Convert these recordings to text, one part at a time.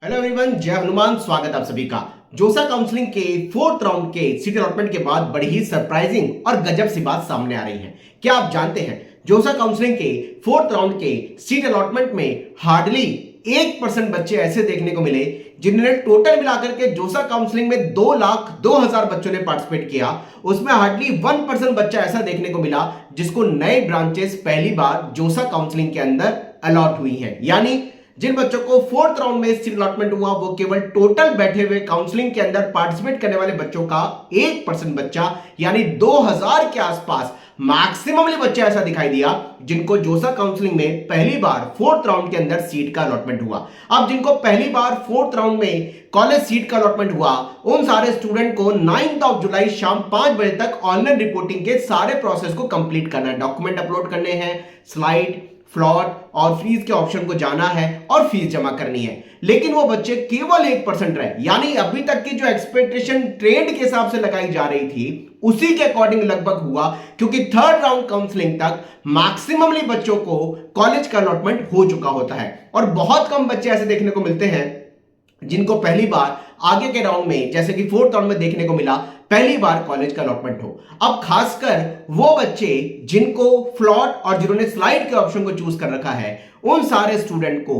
Hello everyone, जय हनुमान। स्वागत आप सभी का। जोसा काउंसलिंग के फोर्थ राउंड के सीट अलॉटमेंट के बाद बड़ी ही सरप्राइजिंग और गजब सी बात सामने आ रही है। क्या आप जानते हैं जोसा काउंसलिंग के फोर्थ राउंड के सीट अलॉटमेंट में हार्डली 1% बच्चे ऐसे देखने को मिले जिन्होंने टोटल मिलाकर के जोसा काउंसलिंग में 2,02,000 बच्चों ने पार्टिसिपेट किया। उसमें हार्डली 1% बच्चा ऐसा देखने को मिला जिसको नए ब्रांचेस पहली बार जोसा काउंसलिंग के अंदर अलॉट हुई हैं। यानी जिन बच्चों को फोर्थ राउंड में सीट अलॉटमेंट हुआ वो केवल टोटल बैठे हुए काउंसलिंग के अंदर पार्टिसिपेट करने वाले बच्चों का 1% बच्चा, यानी 2000 के आसपास मैक्सिममली बच्चा ऐसा दिखाई दिया जिनको जोसा काउंसलिंग में पहली बार फोर्थ राउंड के अंदर सीट का अलॉटमेंट हुआ। अब जिनको पहली बार फोर्थ राउंड में कॉलेज सीट का अलॉटमेंट हुआ उन सारे स्टूडेंट को 9 जुलाई शाम 5 बजे तक ऑनलाइन रिपोर्टिंग के सारे प्रोसेस को कंप्लीट करना है। डॉक्यूमेंट अपलोड करने हैं, स्लाइड, फ्लॉट और फीस के ऑप्शन को जाना है और फीस जमा करनी है। लेकिन वो बच्चे केवल 1% रहे, यानी अभी तक की जो एक्सपेक्टेशन ट्रेंड के हिसाब से लगाई जा रही थी उसी के अकॉर्डिंग लगभग हुआ, क्योंकि थर्ड राउंड काउंसलिंग तक मैक्सिममली बच्चों को कॉलेज का अलॉटमेंट हो चुका होता है और बहुत कम बच्चे ऐसे देखने को मिलते हैं जिनको पहली बार आगे के राउंड में, जैसे कि फोर्थ राउंड में देखने को मिला, पहली बार कॉलेज का अलॉटमेंट हो। अब खासकर वो बच्चे जिनको फ्लॉट और जिन्होंने स्लाइड के ऑप्शन को चूज कर रखा है उन सारे स्टूडेंट को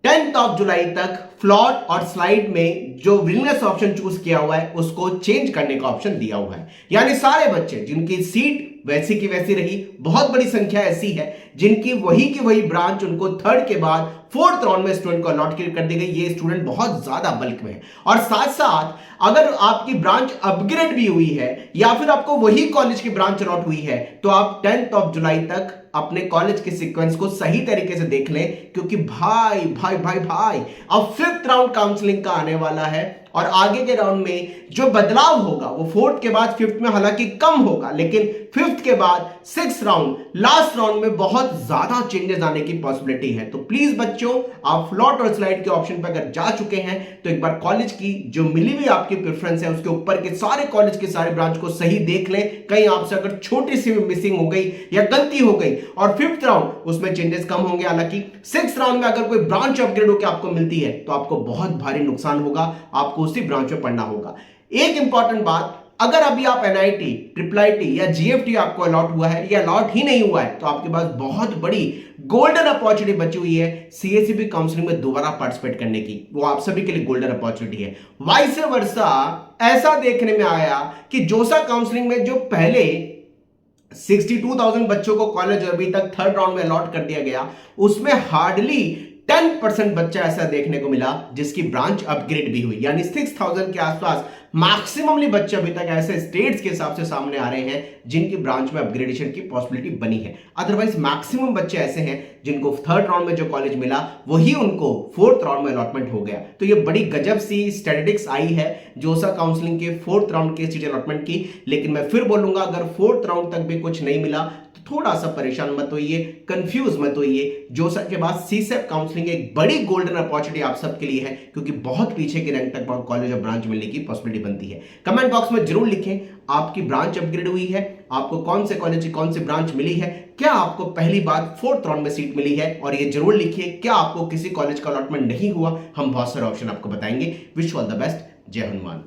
10 जुलाई तक फ्लॉट और स्लाइड में जो विलनेस ऑप्शन चूज किया हुआ है उसको चेंज करने का ऑप्शन दिया हुआ है। यानी सारे बच्चे जिनकी सीट वैसी की वैसी रही, बहुत बड़ी संख्या ऐसी है जिनकी वही की वही ब्रांच उनको थर्ड के बाद फोर्थ राउंड में स्टूडेंट को अलॉट कर दी गई। ये स्टूडेंट बहुत ज्यादा बल्क में है और साथ साथ अगर आपकी ब्रांच अपग्रेड भी हुई है या फिर आपको वही कॉलेज की ब्रांच अलॉट हुई है तो आप 10 जुलाई तक अपने कॉलेज के सीक्वेंस को सही तरीके से देख लें, क्योंकि भाई भाई भाई भाई अब फिफ्थ राउंड काउंसलिंग का आने वाला है और आगे के राउंड में जो बदलाव होगा वो फोर्थ के बाद फिफ्थ में हालांकि कम होगा, लेकिन फिफ्थ के बाद सिक्स राउंड, लास्ट राउंड में बहुत ज्यादा चेंजेस आने की पॉसिबिलिटी है। तो प्लीज बच्चों, आप फ्लॉट और स्लाइड के ऑप्शन पर अगर जा चुके हैं तो एक बार कॉलेज की जो मिली हुई आपकी प्रेफरेंस है उसके ऊपर के सारे कॉलेज के सारे ब्रांच को सही देख लें। कहीं आपसे अगर छोटी सी मिसिंग हो गई या गलती हो गई और फिफ्थ राउंड उसमें चेंजेस कम होंगे, हालांकि सिक्स राउंड में अगर कोई ब्रांच अपग्रेड होकर आपको मिलती है तो आपको बहुत भारी नुकसान होगा, आपको उसी ब्रांच में पढ़ना होगा। एक इंपॉर्टेंट बात, अगर अभी आप एनआईटी, ट्रिपल आईटी या जीएफटी आपको अलॉट हुआ है या अलॉट ही नहीं हुआ है तो आपके पास बहुत बड़ी गोल्डन अपॉर्चुनिटी बची हुई है सीएसईबी काउंसलिंग में दोबारा पार्टिसिपेट करने की। वो आप सभी के लिए गोल्डन अपॉर्चुनिटी है। वाइस वर्सा ऐसा देखने में आया कि जोसा काउंसलिंग में जो पहले 62,000 बच्चों को कॉलेज अभी तक थर्ड राउंड में अलॉट कर दिया गया उसमें हार्डली 10% बच्चा ऐसा देखने को मिला जिसकी ब्रांच अपग्रेड भी हुई, यानी 6,000 के आसपास मैक्सिममली बच्चे अभी तक ऐसे स्टेट्स के हिसाब से सामने आ रहे हैं जिनकी ब्रांच में अपग्रेडेशन की पॉसिबिलिटी बनी है। अदरवाइज मैक्सिमम बच्चे ऐसे हैं जिनको थर्ड राउंड में जो कॉलेज मिला वही उनको फोर्थ राउंड में अलॉटमेंट हो गया। तो ये बड़ी गजब सी स्टैटिस्टिक्स आई है जोसा काउंसलिंग के फोर्थ राउंड के सीट अलॉटमेंट की। लेकिन मैं फिर बोलूंगा, अगर फोर्थ राउंड तक भी कुछ नहीं मिला तो थोड़ा सा परेशान मत होइए, कंफ्यूज मत होइए। जोसा के बाद सीसेप काउंसलिंग एक बड़ी गोल्डन अपॉर्चुनिटी आप सबके लिए है, क्योंकि बहुत पीछे के रैंक तक कॉलेज और ब्रांच मिलने की पॉसिबिलिटी बनती है। कमेंट बॉक्स में जरूर लिखें आपकी ब्रांच अपग्रेड हुई है, आपको कौन से कॉलेज की कौन सी ब्रांच मिली है, क्या आपको पहली बार फोर्थ राउंड में सीट मिली है, और ये जरूर लिखिए क्या आपको किसी कॉलेज का अलॉटमेंट नहीं हुआ। हम बहुत सारे ऑप्शन आपको बताएंगे। Wish all the best. जय हनुमान।